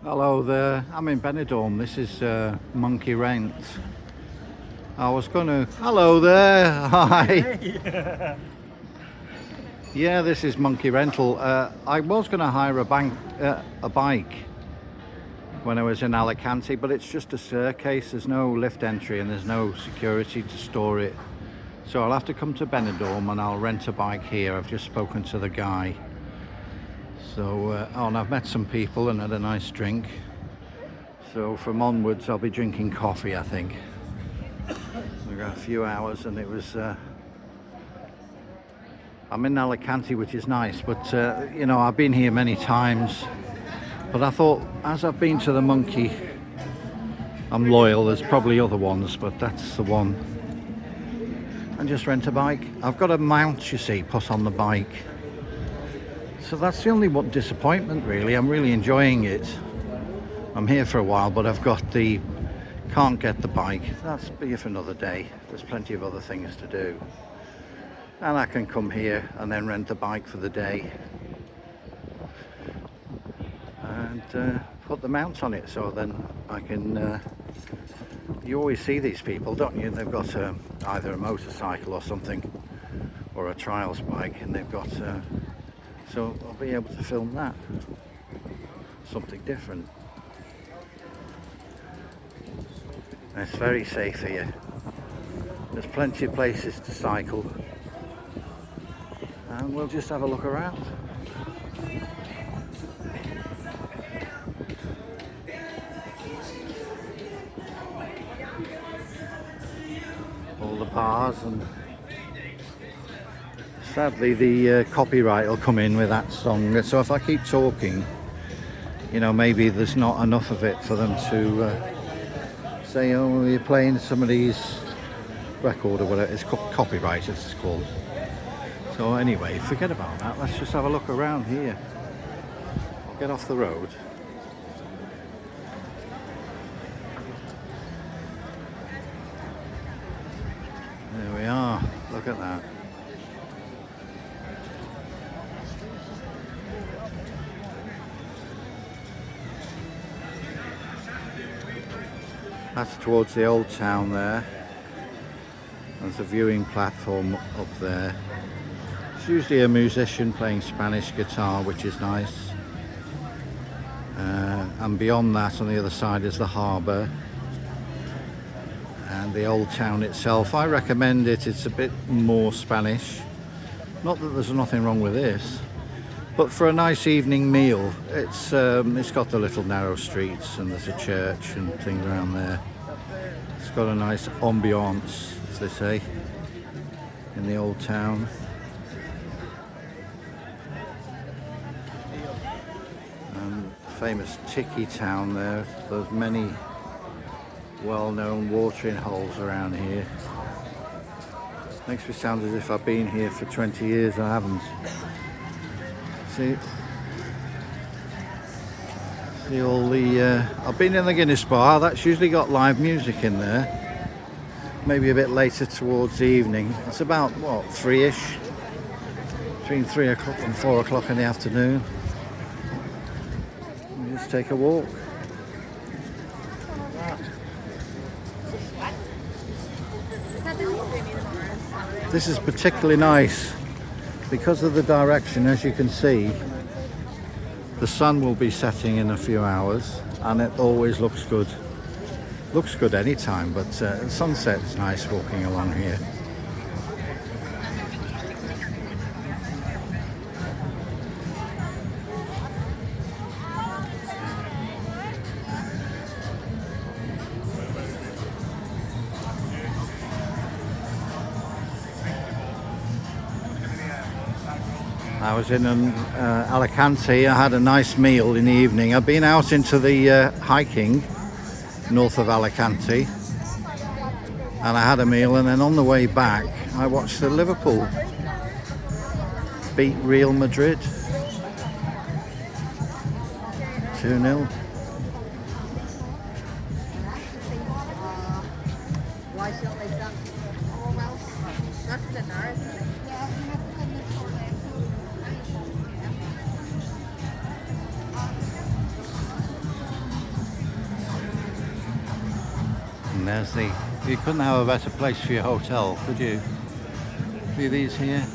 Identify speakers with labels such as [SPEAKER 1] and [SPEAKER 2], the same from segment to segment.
[SPEAKER 1] Hello there, I'm in Benidorm. This is Monkey Rent. I was gonna... Hello there, hi. Yeah, this is Monkey Rental. I was gonna hire a bike when I was in Alicante, but it's just a staircase. There's no lift entry and there's no security to store it. So I'll have to come to Benidorm and I'll rent a bike here. I've just spoken to the guy. So, and I've met some people and had a nice drink. So from onwards I'll be drinking coffee, I think. We've got a few hours and it was... I'm in Alicante, which is nice, but you know, I've been here many times. But I thought, as I've been to the Monkey, I'm loyal. There's probably other ones, but that's the one. And just rent a bike. I've got a mount, you see, put on the bike. So that's the only one disappointment, really. I'm really enjoying it. I'm here for a while, but can't get the bike. That's be for another day. There's plenty of other things to do. And I can come here and then rent a bike for the day. And put the mount on it, so then I can... you always see these people, don't you? They've got either a motorcycle or something, or a trials bike, and they've got... so I'll be able to film that. Something different. And it's very safe here. There's plenty of places to cycle. And we'll just have a look around. All the bars, and sadly the copyright will come in with that song. So if I keep talking, you know, maybe there's not enough of it for them to say, oh, you're playing somebody's record or whatever. It's copyrighted, it's called. So anyway, forget about that. Let's just have a look around here. I'll get off the road. There we are. Look at that. That's towards the old town there. There's a viewing platform up there. It's usually a musician playing Spanish guitar, which is nice. And beyond that, on the other side, is the harbour. And the old town itself, I recommend it. It's a bit more Spanish. Not that there's nothing wrong with this, but for a nice evening meal, it's got the little narrow streets and there's a church and things around there. It's got a nice ambiance, as they say, in the old town. And the famous Tiki town there. There's many well-known watering holes around here. Makes me sound as if I've been here for 20 years. I haven't. See all the... I've been in the Guinness bar. That's usually got live music in there. Maybe a bit later towards the evening. It's about, what, 3-ish? Between 3 o'clock and 4 o'clock in the afternoon. We just take a walk. This is particularly nice because of the direction. As you can see, the sun will be setting in a few hours and it always looks good. Looks good anytime, but sunset is nice walking along here. I was in Alicante. I had a nice meal in the evening. I've been out into the hiking north of Alicante and I had a meal, and then on the way back I watched the Liverpool beat Real Madrid 2-0. there's the... You couldn't have a better place for your hotel, could you? See these here?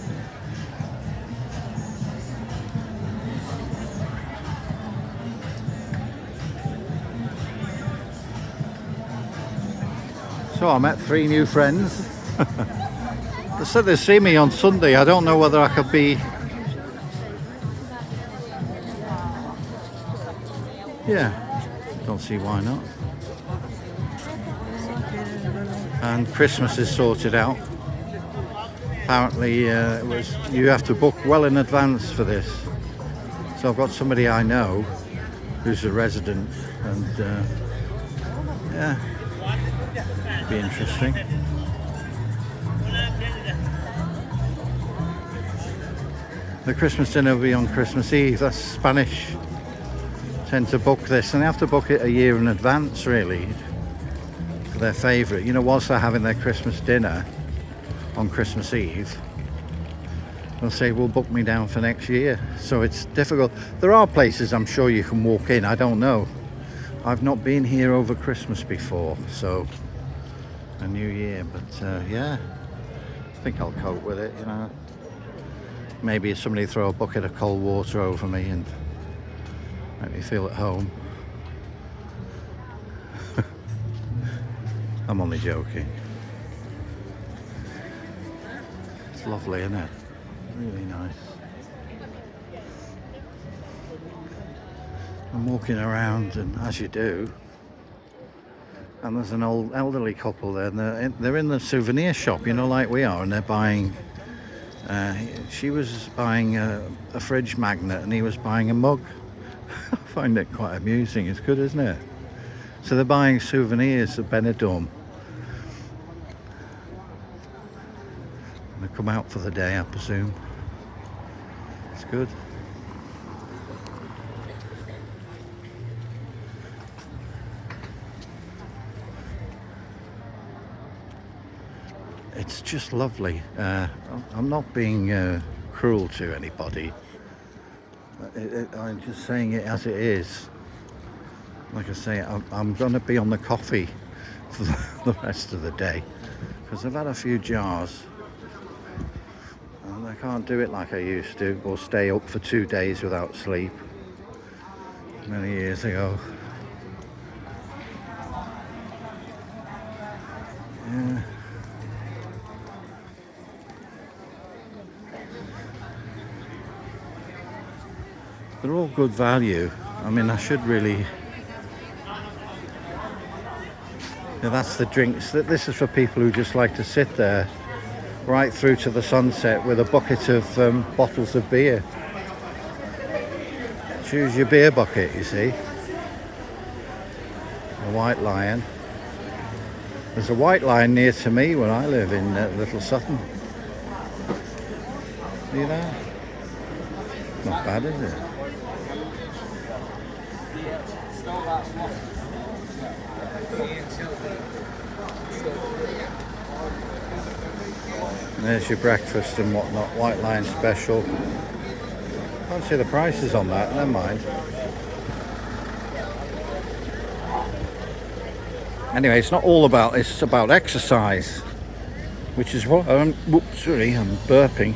[SPEAKER 1] So I met 3 new friends. They said they'd see me on Sunday. I don't know whether I could be... Yeah, don't see why not. And Christmas is sorted out. Apparently it was, you have to book well in advance for this. So I've got somebody I know who's a resident, and yeah, it'll be interesting. The Christmas dinner will be on Christmas Eve. That's Spanish. Tend to book this, and they have to book it a year in advance really for their favourite. You know, whilst they're having their Christmas dinner on Christmas Eve, they'll say, well, book me down for next year. So it's difficult. There are places I'm sure you can walk in. I don't know. I've not been here over Christmas before, so a New Year, but yeah, I think I'll cope with it, you know. Maybe somebody throw a bucket of cold water over me and make me feel at home. I'm only joking. It's lovely, isn't it? Really nice. I'm walking around, and as you do, and there's an old elderly couple there, and they're in the souvenir shop, you know, like we are, and they're buying... she was buying a fridge magnet, and he was buying a mug. I find it quite amusing. It's good, isn't it? So they're buying souvenirs of Benidorm. They come out for the day, I presume. It's good. It's just lovely. I'm not being cruel to anybody. I'm just saying it as it is. Like I say, I'm going to be on the coffee for the rest of the day, because I've had a few jars and I can't do it like I used to, or stay up for 2 days without sleep many years ago. Yeah. They're all good value. I mean, I should really... Yeah, that's the drinks. This is for people who just like to sit there right through to the sunset with a bucket of bottles of beer. Choose your beer bucket, you see. A White Lion. There's a White Lion near to me where I live in Little Sutton. See that? Not bad, is it? There's your breakfast and whatnot. White Lion special. Can't see the prices on that, never mind. Anyway, it's not all about, it's about exercise, which is what I'm... Whoops, sorry, I'm burping.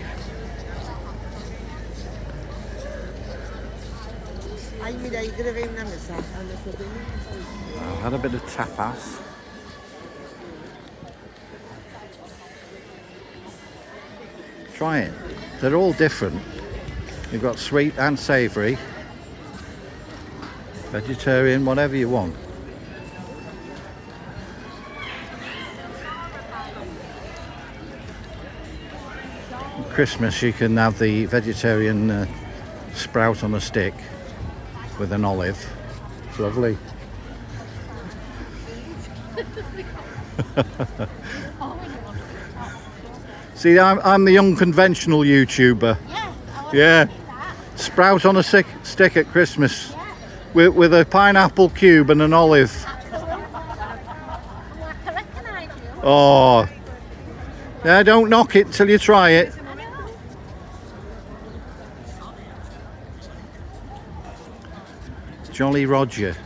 [SPEAKER 1] I've had a bit of tapas. Try it. They're all different. You've got sweet and savoury, vegetarian, whatever you want. At Christmas you can have the vegetarian sprout on a stick with an olive. It's lovely. See, I'm the unconventional YouTuber. Yeah. Sprout on a stick at Christmas with a pineapple cube and an olive. Oh. Yeah, don't knock it till you try it. Jolly Roger.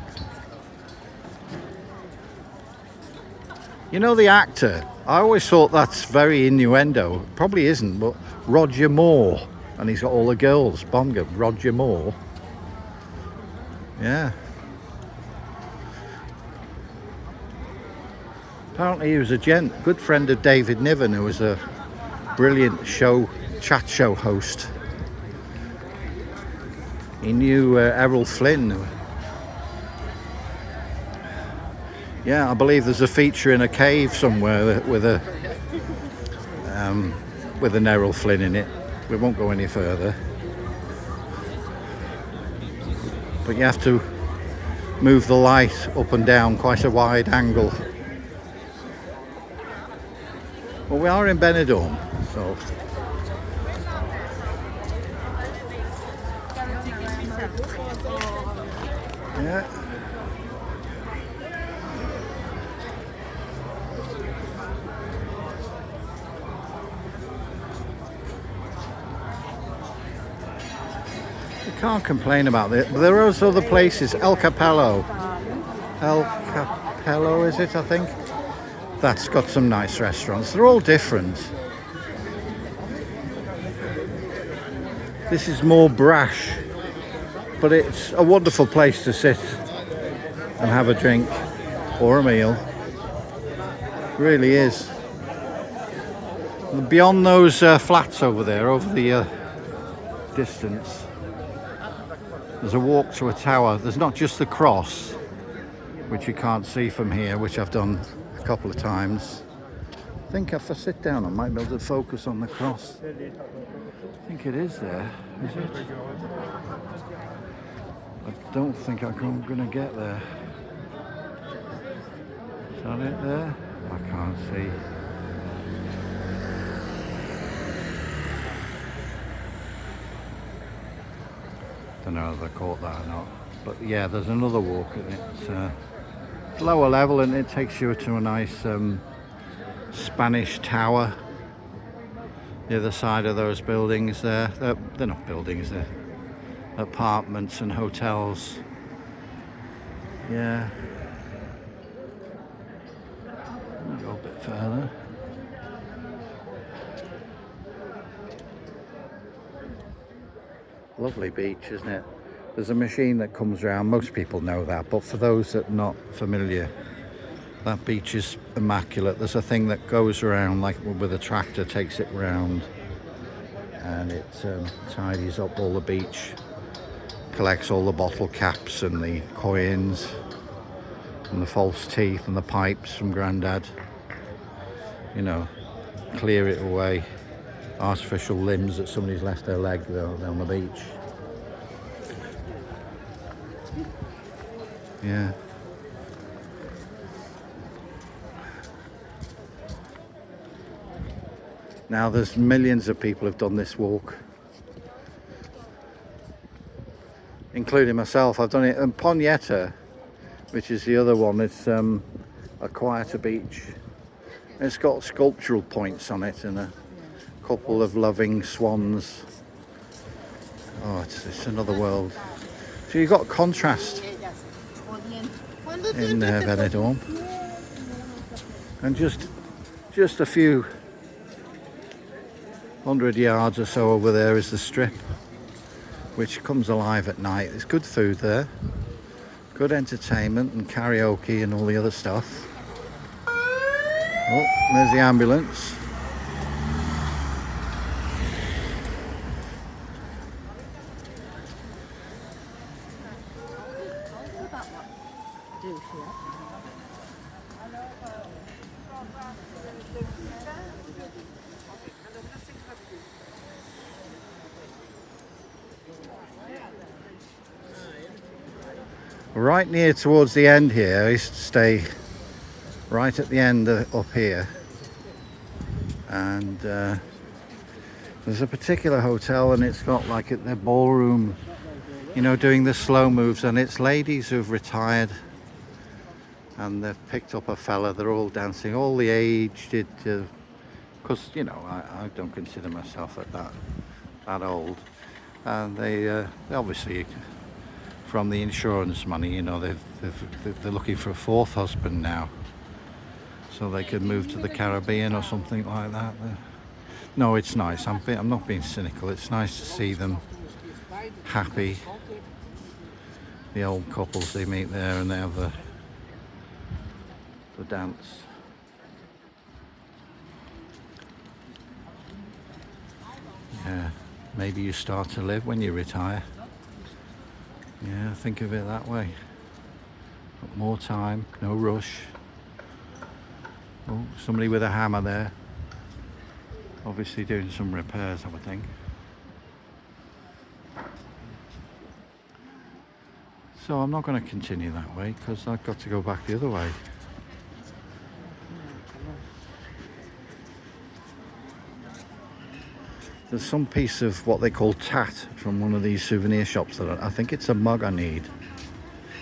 [SPEAKER 1] You know the actor? I always thought that's very innuendo. Probably isn't, but Roger Moore. And he's got all the girls. Bongo, Roger Moore. Yeah. Apparently he was a good friend of David Niven, who was a brilliant chat show host. He knew Errol Flynn. Yeah, I believe there's a feature in a cave somewhere with an Errol Flynn in it. We won't go any further. But you have to move the light up and down quite a wide angle. Well, we are in Benidorm, so yeah. You can't complain about it. There are also other places. El Capello, is it? I think that's got some nice restaurants. They're all different. This is more brash, but it's a wonderful place to sit and have a drink or a meal. It really is. Beyond those flats over there, over the distance, there's a walk to a tower. There's not just the cross, which you can't see from here, which I've done a couple of times. I think if I sit down I might be able to focus on the cross. I think it is there, is it? I don't think I'm going to get there. Is that it there? I can't see. Don't know if I caught that or not. But yeah, there's another walk and it's lower level and it takes you to a nice Spanish tower. The other side of those buildings there. They're not buildings, they're apartments and hotels. Yeah. I'll go a bit further. Lovely beach, isn't it? There's a machine that comes around. Most people know that, but for those that are not familiar, that beach is immaculate. There's a thing that goes around, like with a tractor, takes it round, and it tidies up all the beach, collects all the bottle caps and the coins and the false teeth and the pipes from Grandad. You know, clear it away. Artificial limbs that somebody's left their leg down the beach. Yeah. Now there's millions of people who've done this walk, including myself. I've done it in Ponetta, which is the other one. It's a quieter beach. It's got sculptural points on it and a couple of loving swans. Oh, it's another world. So you've got contrast in Benidorm, and just a few 100 yards or so over there is the strip, which comes alive at night. There's good food there, good entertainment and karaoke and all the other stuff. Oh, there's the ambulance. Right near towards the end here, I used to stay right at the end up here, and there's a particular hotel and it's got like their ballroom, you know, doing the slow moves, and it's ladies who've retired and they've picked up a fella. They're all dancing, all the age did, because you know I don't consider myself at that old, and they obviously, from the insurance money, you know, they're looking for a fourth husband now. so they could move to the Caribbean or something like that. No, it's nice. I'm not being cynical. It's nice to see them happy. The old couples, they meet there and they have the dance. Yeah, maybe you start to live when you retire. Yeah, think of it that way. Got more time, no rush. Oh, somebody with a hammer there. Obviously doing some repairs, I would think. So I'm not going to continue that way because I've got to go back the other way. There's some piece of what they call tat from one of these souvenir shops that I think it's a mug I need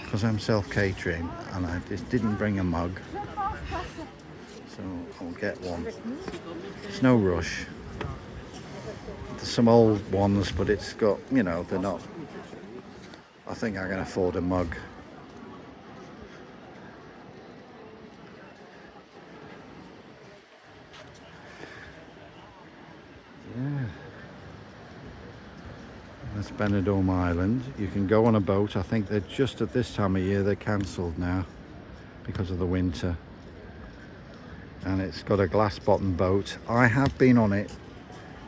[SPEAKER 1] because I'm self-catering and I just didn't bring a mug. So I'll get one. There's no rush. There's some old ones, but it's got, you know, they're not. I think I can afford a mug. Yeah. That's Benidorm Island. You can go on a boat. I think they're just at this time of year, they're cancelled now because of the winter. And it's got a glass bottom boat. I have been on it,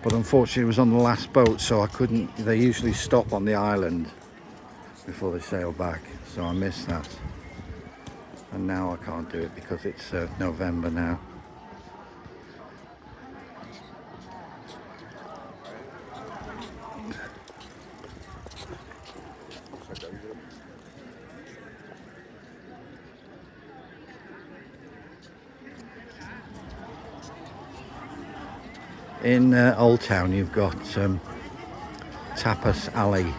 [SPEAKER 1] but unfortunately it was on the last boat, so I couldn't. They usually stop on the island before they sail back, so I missed that. And now I can't do it because it's November now. In Old Town you've got Tapas Alley.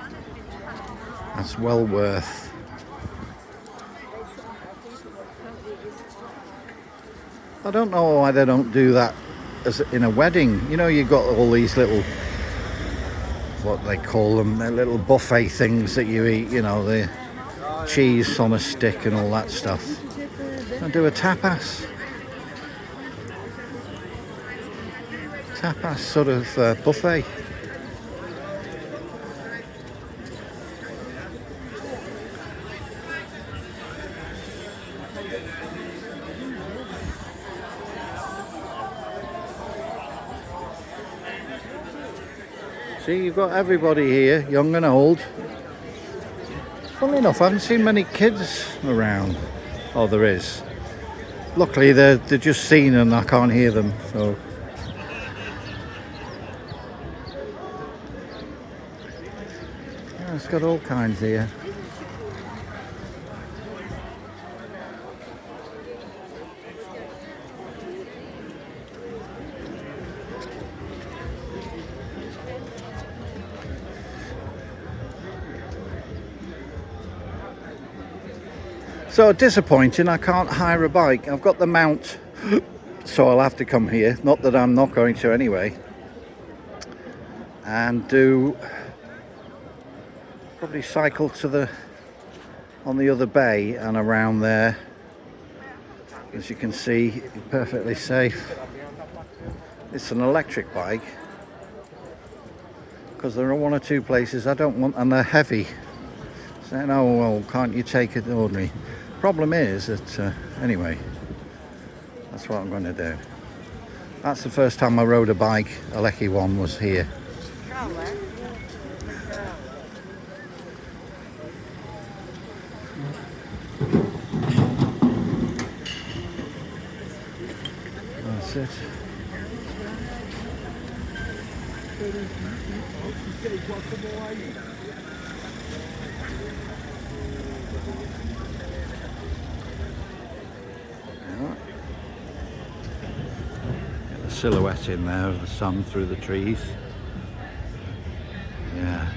[SPEAKER 1] That's well worth. I don't know why they don't do that as in a wedding. You know, you've got all these little, what they call them, they're little buffet things that you eat, you know, the cheese on a stick and all that stuff. And do a tapas. Tapas sort of buffet. See, you've got everybody here, young and old. Funnily enough, I haven't seen many kids around. Oh, there is. Luckily, they're just seen and I can't hear them, so. Yeah, it's got all kinds here. So disappointing, I can't hire a bike. I've got the mount, so I'll have to come here. Not that I'm not going to anyway. And do probably cycle to on the other bay and around there. As you can see, perfectly safe. It's an electric bike because there are one or two places I don't want, and they're heavy. Saying, oh well, can't you take it ordinary? Problem is that anyway, that's what I'm going to do. That's the first time I rode a bike, a Lecky one, was here. That's it. Get the silhouette in there of the sun through the trees. Yeah.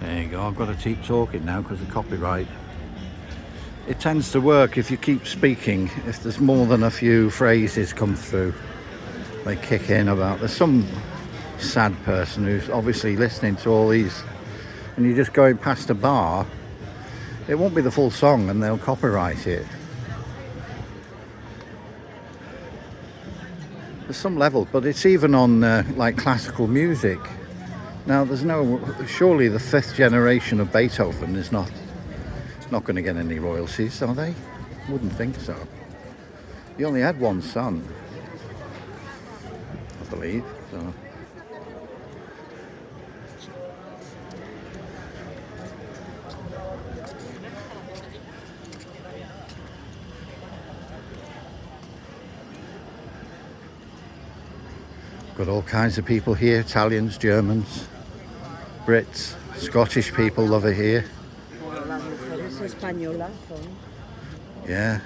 [SPEAKER 1] There you go. I've got to keep talking now because of copyright. It tends to work if you keep speaking. If there's more than a few phrases come through, they kick in about. There's some sad person who's obviously listening to all these and you're just going past a bar, it won't be the full song and they'll copyright it. There's some level, but it's even on like classical music. Now there's no, surely the 5th generation of Beethoven is not going to get any royalties, are they? Wouldn't think so. He only had one son, I believe. So. Got all kinds of people here, Italians, Germans, Brits, Scottish people love it here. Yeah.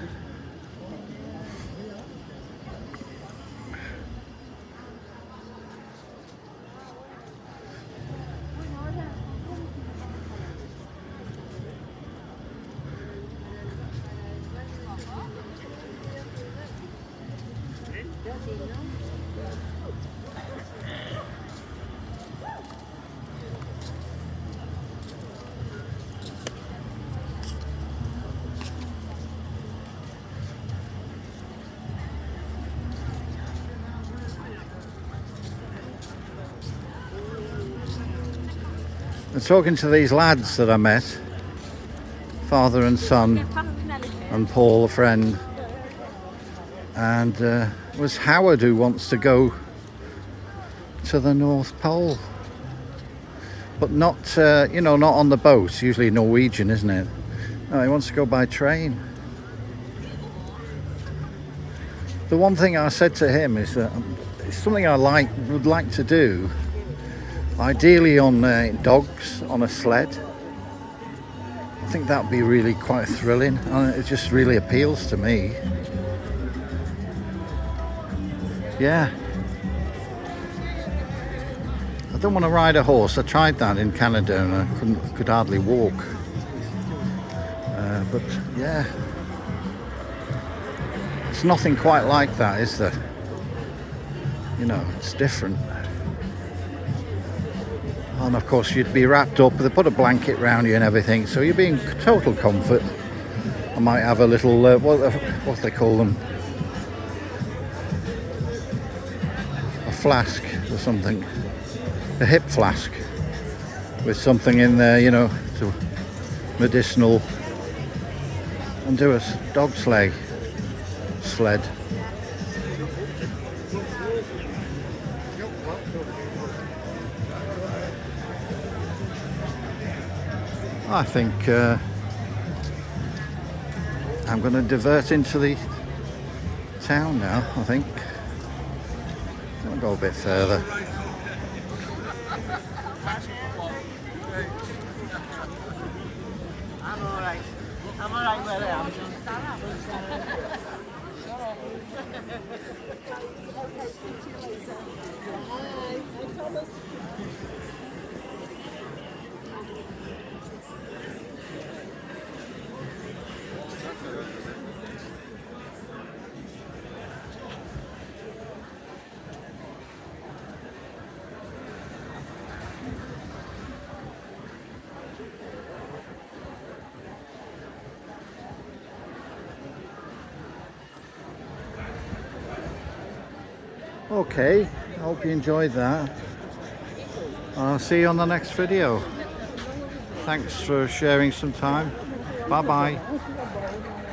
[SPEAKER 1] I'm talking to these lads that I met, father and son, and Paul, a friend, and it was Howard who wants to go to the North Pole, but not, you know, not on the boat. It's usually Norwegian, isn't it? No, he wants to go by train. The one thing I said to him is that it's something I would like to do. Ideally on dogs, on a sled. I think that would be really quite thrilling. It just really appeals to me. Yeah. I don't want to ride a horse. I tried that in Canada and I could hardly walk. But yeah. It's nothing quite like that, is there? You know, it's different. And of course you'd be wrapped up, they put a blanket round you and everything, so you'd be in total comfort. I might have a little, what they call them, a flask or something, a hip flask with something in there, you know, to medicinal, and do a dog sled. I think I'm going to divert into the town now, I think. I'll go a bit further.
[SPEAKER 2] I'm alright. I'm alright where I am.
[SPEAKER 1] Okay, I hope you enjoyed that. I'll see you on the next video. Thanks for sharing some time. Bye bye.